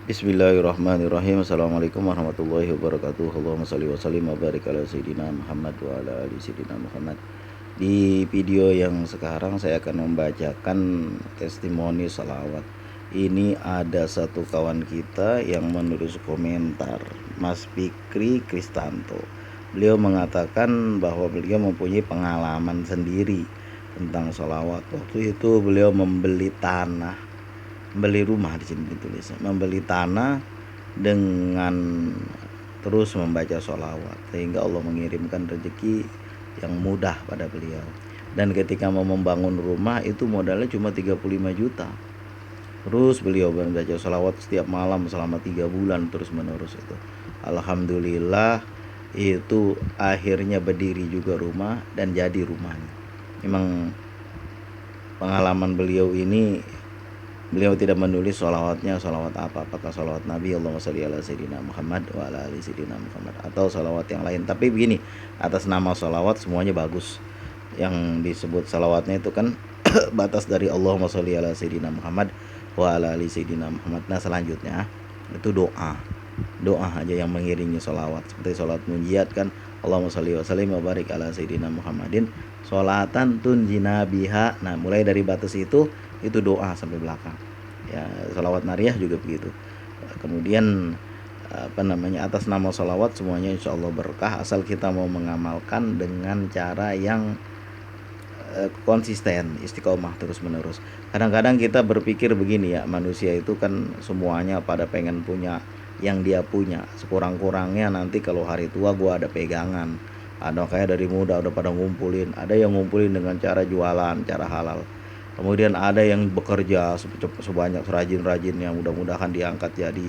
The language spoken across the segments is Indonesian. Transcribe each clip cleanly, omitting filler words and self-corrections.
Bismillahirrahmanirrahim. Assalamualaikum warahmatullahi wabarakatuh. Allahumma shalli wa sallim wa barik ala sayyidina Muhammad wa ala ali sayyidina Muhammad. Di video yang sekarang saya akan membacakan testimoni salawat. Ini ada satu kawan kita yang menulis komentar, Mas Fikri Kristanto. Beliau mengatakan bahwa beliau mempunyai pengalaman sendiri tentang salawat. Waktu itu beliau membeli rumah, di sini ditulis, membeli tanah dengan terus membaca sholawat sehingga Allah mengirimkan rezeki yang mudah pada beliau. Dan ketika mau membangun rumah itu modalnya cuma 35 juta. Terus beliau membaca sholawat setiap malam selama 3 bulan terus menerus itu. Alhamdulillah itu akhirnya berdiri juga rumah dan jadi rumahnya. Memang pengalaman beliau ini, beliau tidak menulis sholawatnya sholawat apa, apakah sholawat Nabi Allahumma sholli ala sayyidina Muhammad wa ala ali sayyidina Muhammad atau sholawat yang lain. Tapi begini, atas nama sholawat semuanya bagus. Yang disebut sholawatnya itu kan batas dari Allahumma sholli ala sayyidina Muhammad wa ala ali sayyidina Muhammad. Nah selanjutnya itu doa aja yang mengiringi sholawat, seperti sholawat munjiat kan, Allahumma sholli wa sallim wa barik ala sayyidina Muhammadin sholatan tunjina biha. Nah mulai dari batas itu doa sampai belakang ya. Sholawat nariyah juga begitu. Kemudian atas nama sholawat semuanya insya Allah berkah, asal kita mau mengamalkan dengan cara yang konsisten, istiqomah terus menerus. Kadang-kadang kita berpikir begini ya, manusia itu kan semuanya pada pengen punya yang dia punya. Sekurang-kurangnya nanti kalau hari tua gua ada pegangan. Ada kayak dari muda udah pada ngumpulin, ada yang ngumpulin dengan cara jualan, cara halal. Kemudian ada yang bekerja sebanyak serajin-rajinnya, mudah-mudahan diangkat jadi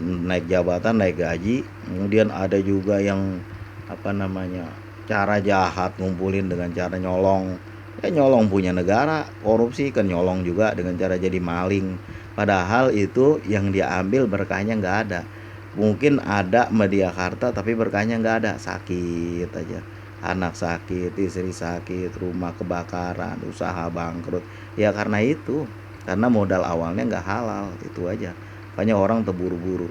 naik jabatan, naik gaji. Kemudian ada juga yang cara jahat, ngumpulin dengan cara nyolong. Nyolong punya negara, korupsi kan nyolong juga dengan cara jadi maling. Padahal itu yang dia ambil berkahnya nggak ada. Mungkin ada media harta tapi berkahnya nggak ada, sakit aja. Anak sakit, istri sakit, rumah kebakaran, usaha bangkrut. Ya karena itu, karena modal awalnya nggak halal, itu aja. Makanya orang terburu-buru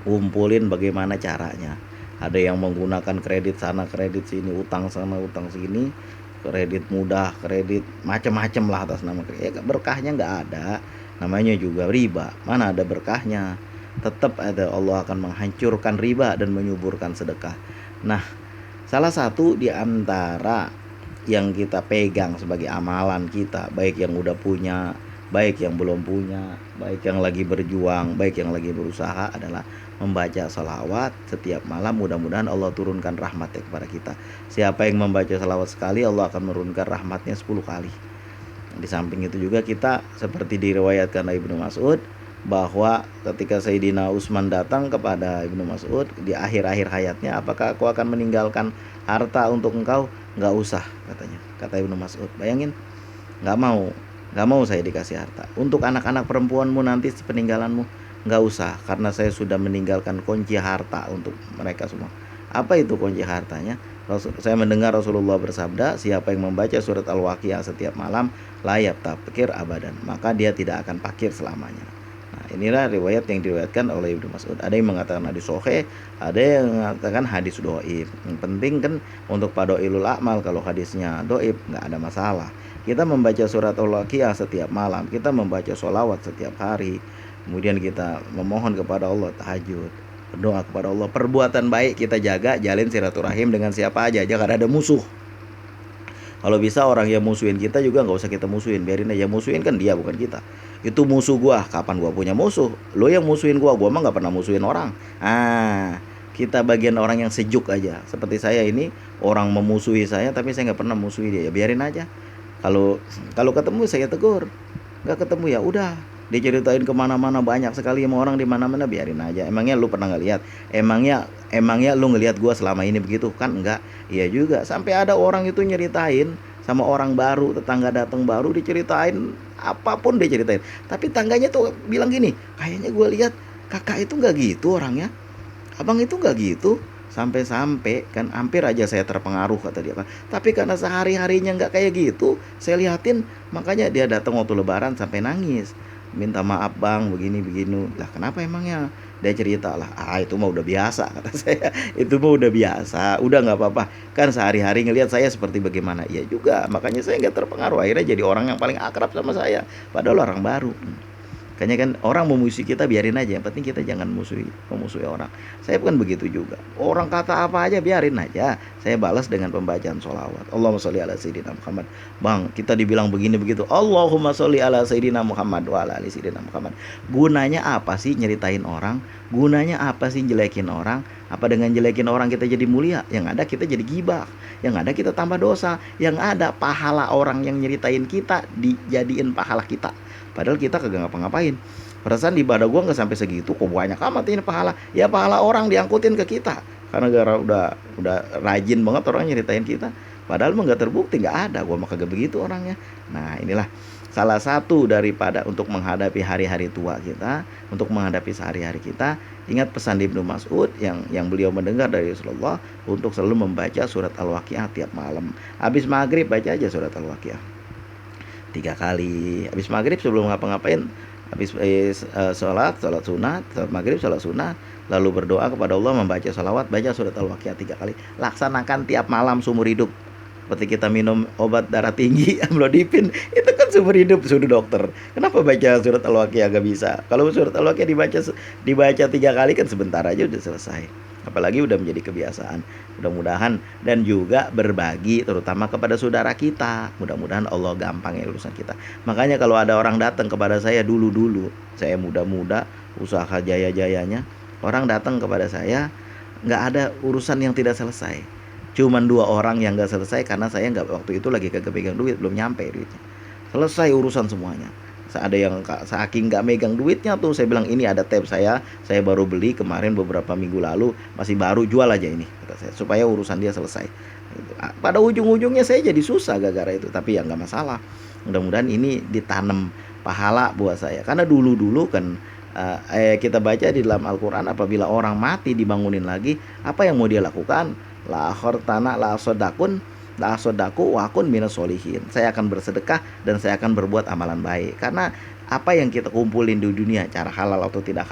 kumpulin bagaimana caranya. Ada yang menggunakan kredit sana, kredit sini, utang sana, utang sini, kredit mudah, kredit macam-macam lah atas nama kredit. Ya, berkahnya nggak ada, namanya juga riba. Mana ada berkahnya? Tetap ada, Allah akan menghancurkan riba dan menyuburkan sedekah. Nah, salah satu di antara yang kita pegang sebagai amalan kita, baik yang udah punya, baik yang belum punya, baik yang lagi berjuang, baik yang lagi berusaha, adalah membaca salawat setiap malam. Mudah-mudahan Allah turunkan rahmatnya kepada kita. Siapa yang membaca salawat sekali, Allah akan menurunkan rahmatnya 10 kali. Di samping itu juga kita, seperti diriwayatkan dari Ibnu Mas'ud, bahwa ketika Sayyidina Utsman datang kepada Ibnu Mas'ud di akhir-akhir hayatnya, apakah aku akan meninggalkan harta untuk engkau? Nggak usah, katanya, kata Ibnu Mas'ud. Bayangin, nggak mau saya dikasih harta. Untuk anak-anak perempuanmu nanti peninggalanmu, nggak usah, karena saya sudah meninggalkan kunci harta untuk mereka semua. Apa itu kunci hartanya? Saya mendengar Rasulullah bersabda, siapa yang membaca surat Al-Waqiah setiap malam, layab tapkir abadan, maka dia tidak akan pakir selamanya. Nah, inilah riwayat yang diriwayatkan oleh Ibnu Mas'ud. Ada yang mengatakan hadis sahih, ada yang mengatakan hadis dhaif. Yang penting kan untuk padoilul amal, kalau hadisnya dhaif nggak ada masalah. Kita membaca surat Al-Waqiah setiap malam, kita membaca sholawat setiap hari, kemudian kita memohon kepada Allah, tahajud, berdoa kepada Allah, perbuatan baik kita jaga, jalin silaturahim dengan siapa aja jangan ada musuh. Kalau bisa orang yang musuhin kita juga nggak usah kita musuhin, biarin aja. Musuhin kan dia, bukan kita. Itu musuh gua, kapan gua punya musuh? Lo yang musuhin gua mah nggak pernah musuhin orang. Kita bagian orang yang sejuk aja. Seperti saya ini, orang memusuhi saya tapi saya nggak pernah musuhi dia, ya biarin aja. Kalau ketemu saya tegur, nggak ketemu ya udah, diceritain kemana-mana banyak sekali sama orang di mana-mana, biarin aja. Emangnya lu pernah nggak lihat? Emangnya lu ngelihat gua selama ini begitu kan? Enggak. Iya juga, sampai ada orang itu nyeritain sama orang baru, tetangga datang baru, diceritain apapun diceritain. Tapi tangganya tuh bilang gini, kayaknya gua lihat kakak itu nggak gitu orangnya, abang itu nggak gitu. Sampai-sampai kan hampir aja saya terpengaruh, kata dia kan. Tapi karena sehari-harinya nggak kayak gitu, saya lihatin, makanya dia datang waktu lebaran sampai nangis. minta maaf bang begini lah, kenapa emangnya? Dia cerita lah, itu mah udah biasa kata saya. Itu mah udah biasa, udah nggak apa-apa, kan sehari-hari ngelihat saya seperti bagaimana. Iya juga, makanya saya nggak terpengaruh, akhirnya jadi orang yang paling akrab sama saya, padahal orang baru. Makanya kan orang memusuhi kita biarin aja, yang penting kita jangan memusuhi orang. Saya bukan begitu juga. Orang kata apa aja biarin aja. Saya balas dengan pembacaan sholawat. Allahumma sholli ala sayyidina Muhammad. Bang, kita dibilang begini begitu. Allahumma sholli ala sayyidina Muhammad wa ala ali sayyidina Muhammad. Gunanya apa sih nyeritain orang? Gunanya apa sih jelekin orang? Apa dengan jelekin orang kita jadi mulia? Yang ada kita jadi gibah. Yang ada kita tambah dosa. Yang ada pahala orang yang nyeritain kita dijadiin pahala kita. Padahal kita kagak ngapa-ngapain. Perasaan di ibadah gua nggak sampai segitu, kok banyak amat ini pahala. Ya pahala orang diangkutin ke kita. Karena gara udah rajin banget orang nyeritain kita. Padahal mah nggak terbukti, nggak ada. Gua mah kagak begitu orangnya. Nah inilah salah satu daripada untuk menghadapi hari-hari tua kita, untuk menghadapi sehari-hari kita. Ingat pesan Ibnu Mas'ud yang beliau mendengar dari Rasulullah untuk selalu membaca surat Al-Waqiah tiap malam. Habis maghrib baca aja surat Al-Waqiah 3 kali. Habis maghrib sebelum ngapa-ngapain, habis sholat sunat, sholat maghrib sholat sunat, lalu berdoa kepada Allah, membaca sholawat, baca surat Al-Waqiah 3 kali. Laksanakan tiap malam seumur hidup. Seperti kita minum obat darah tinggi, amlodipin, itu kan seumur hidup sudah dokter. Kenapa baca surat Al-Waqiah gak bisa? Kalau surat Al-Waqiah dibaca 3 kali kan sebentar aja udah selesai. Apalagi udah menjadi kebiasaan. Mudah-mudahan, dan juga berbagi terutama kepada saudara kita. Mudah-mudahan Allah gampangin urusan kita. Makanya kalau ada orang datang kepada saya dulu, saya muda-muda, usaha jaya-jayanya, orang datang kepada saya, nggak ada urusan yang tidak selesai. Cuman 2 orang yang nggak selesai karena saya nggak, waktu itu lagi kagak pegang duit, belum nyampe duitnya. Selesai urusan semuanya. Ada yang saking nggak megang duitnya tuh, saya bilang ini ada tab saya baru beli kemarin beberapa minggu lalu, masih baru, jual aja ini kata saya, supaya urusan dia selesai. Pada ujung-ujungnya saya jadi susah gara-gara itu, tapi ya nggak masalah. Mudah-mudahan ini ditanam pahala buat saya, karena dulu kan kita baca di dalam Al-Quran, apabila orang mati dibangunin lagi, apa yang mau dia lakukan? La khortana la sodakun la sodaku wakun minas solihin. Saya akan bersedekah dan saya akan berbuat amalan baik. Karena apa yang kita kumpulin di dunia, cara halal atau tidak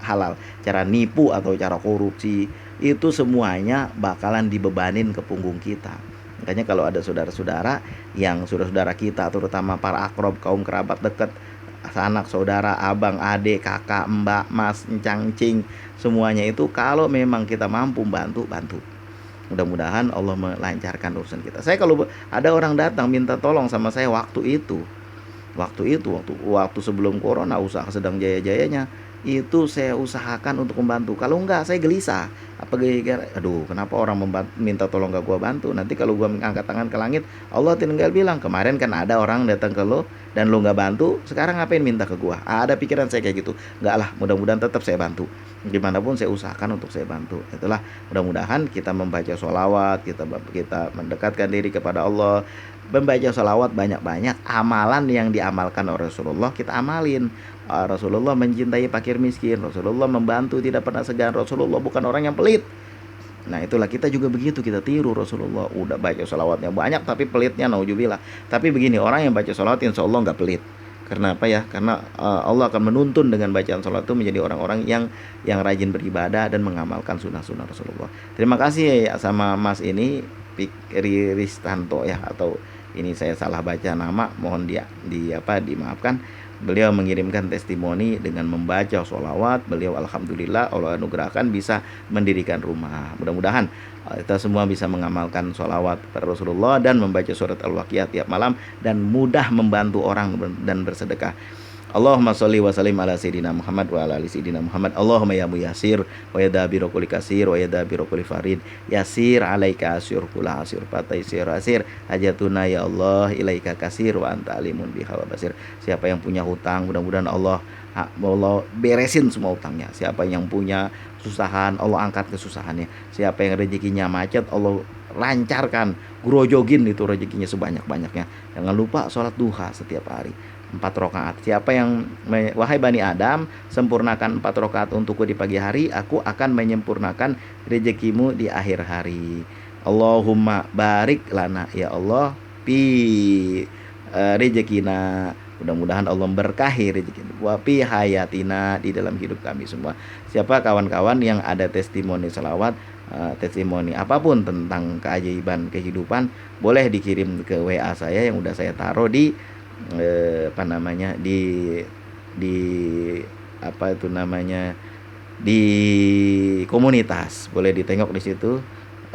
halal, cara nipu atau cara korupsi, itu semuanya bakalan dibebanin ke punggung kita. Makanya kalau ada saudara-saudara yang saudara-saudara kita, terutama para akrob, kaum kerabat dekat, anak saudara, abang, adik, kakak, mbak, mas, encang, cing, semuanya itu kalau memang kita mampu bantu. Mudah-mudahan Allah melancarkan urusan kita. Saya kalau ada orang datang minta tolong sama saya waktu sebelum corona, usaha sedang jaya-jayanya, itu saya usahakan untuk membantu. Kalau enggak saya gelisah. Aduh, kenapa orang minta tolong gak gua bantu? Nanti kalau gua angkat tangan ke langit, Allah tinggal bilang, kemarin kan ada orang datang ke lo dan lo gak bantu, sekarang ngapain minta ke gua? Ada pikiran saya kayak gitu. Enggak lah, mudah-mudahan tetap saya bantu. Gimana pun saya usahakan untuk saya bantu. Itulah, mudah-mudahan kita membaca sholawat, kita mendekatkan diri kepada Allah, membaca sholawat banyak-banyak, amalan yang diamalkan oleh Rasulullah kita amalin. Rasulullah mencintai fakir miskin, Rasulullah membantu tidak pernah segan, Rasulullah bukan orang yang pelit. Nah itulah, kita juga begitu, kita tiru Rasulullah. Udah baca sholawatnya banyak tapi pelitnya naujubillah. Tapi begini, orang yang baca sholawat insya Allah nggak pelit. Karena apa ya? Karena Allah akan menuntun dengan bacaan sholat itu menjadi orang-orang yang rajin beribadah dan mengamalkan sunnah-sunnah Rasulullah. Terima kasih ya sama Mas ini, Fikri Ristanto ya, atau ini saya salah baca nama, mohon dimaafkan. Beliau mengirimkan testimoni dengan membaca sholawat. Beliau alhamdulillah Allah anugerahkan bisa mendirikan rumah. Mudah-mudahan kita semua bisa mengamalkan sholawat Rasulullah dan membaca surat Al-Waqiah tiap malam, dan mudah membantu orang dan bersedekah. Allahumma sholli wa sallim ala sayyidina Muhammad wa ala ali sayyidina Muhammad. Allahumma ya muyassir wa ya dabiru kulli kasir wa ya dabiru kulli farid, yasir alaika asyur kula asyur fataisir asir hajatuna ya Allah ilaika kasir wa anta alimun biha wa basir. Siapa yang punya hutang, mudah-mudahan Allah beresin semua hutangnya. Siapa yang punya kesusahan, Allah angkat kesusahannya. Siapa yang rezekinya macet, Allah lancarkan, grojogin itu rezekinya sebanyak-banyaknya. Jangan lupa sholat duha setiap hari 4 rakaat. Siapa yang wahai Bani Adam, sempurnakan 4 rakaat untukku di pagi hari, aku akan menyempurnakan rezekimu di akhir hari. Allahumma barik lana ya Allah fi rezekina Mudah-mudahan Allah memberkahi rezeki wa fi hayatina, di dalam hidup kami semua. Siapa kawan-kawan yang ada testimoni selawat, testimoni apapun tentang keajaiban kehidupan, boleh dikirim ke WA saya yang udah saya taruh di apa namanya, di apa itu namanya, di komunitas. Boleh ditengok di situ,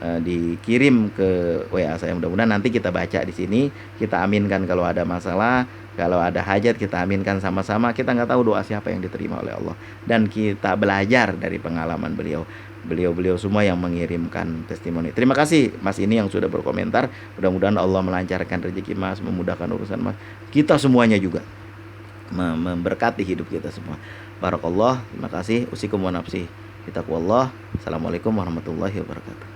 dikirim ke WA saya. Mudah-mudahan nanti kita baca di sini, kita aminkan kalau ada masalah, kalau ada hajat kita aminkan sama-sama. Kita nggak tahu doa siapa yang diterima oleh Allah, dan kita belajar dari pengalaman beliau semua yang mengirimkan testimoni. Terima kasih Mas ini yang sudah berkomentar. Mudah-mudahan Allah melancarkan rezeki Mas, memudahkan urusan Mas, kita semuanya juga, memberkati hidup kita semua. Barakallah. Terima kasih. Usikum wa nafsi bitaqwallah. Assalamualaikum warahmatullahi wabarakatuh.